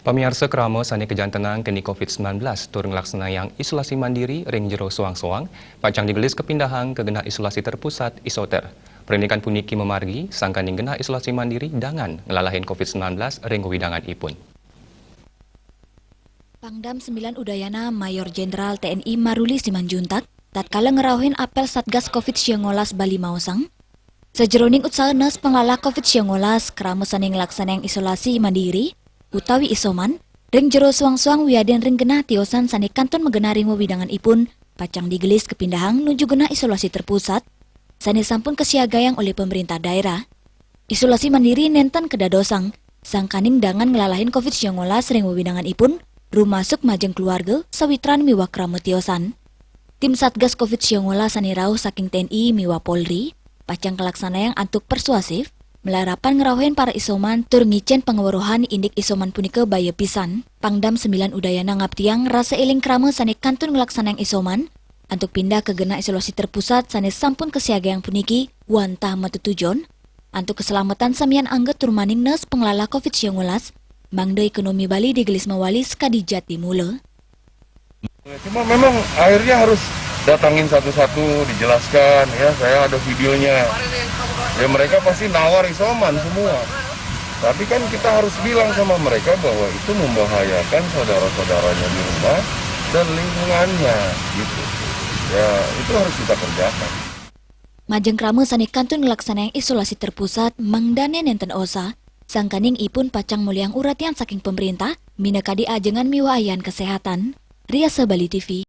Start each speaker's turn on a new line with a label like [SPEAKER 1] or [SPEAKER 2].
[SPEAKER 1] Pemirsa kerama sani kejantanang kini COVID-19 turun laksana yang isolasi mandiri ring jero soang-soang, pacang digelis kepindahan ke genah isolasi terpusat isoter. Perindikan puniki memargi sangkaning genah isolasi mandiri dengan ngelalahin COVID-19 ring widangan ipun.
[SPEAKER 2] Pangdam 9 Udayana Mayor Jenderal TNI Maruli Simanjuntak tatkala ngerauhin apel Satgas COVID-19 Bali Mausang. Sejeroning utsaeuna pengelola COVID-19 kerama saning laksanang isolasi mandiri utawi isoman ring jero suang-suang wiaden ring genah tiosan sani kantun megena ring widangan ipun pacang digelis kepindahan nuju genah isolasi terpusat sani sampun kesiagayang oleh pemerintah daerah. Isolasi mandiri nenten kedadosang sangkaning dangan ngelalahin COVID-19 ring widangan ipun rumasuk majeng keluarga sawitran miwa krama tiosan. Tim Satgas COVID-19 sani rauh saking TNI miwa Polri pacang kelaksana yang antuk persuasif melarapan ngerauhin para isoman tur ngicen pengeweruhan indik isoman punika baya pisan. Pangdam 9 Udayana ngaptiang rasa eling krama sani kantun ngelaksanang isoman antuk pindah ke genah isolasi terpusat sani sampun kesiagayang puniki wantah matutujon antuk keselamatan samian angget turmaning nes pengelola COVID-19 mangda ekonomi Bali digelis mawali sekadi jati mula.
[SPEAKER 3] Cuma memang akhirnya harus datangin satu-satu dijelaskan ya, saya ada videonya. Ya mereka pasti nawar isoman semua. Tapi kan kita harus bilang sama mereka bahwa itu membahayakan saudara-saudaranya di rumah dan lingkungannya gitu. Ya itu harus kita kerjakan.
[SPEAKER 2] Majeng krama sani kantun ngelaksanang isolasi terpusat mangdane nenten osa sangkaning ipun pacang muliang uratian saking pemerintah minakadi ajengan miwaayan kesehatan. Riasa Bali TV.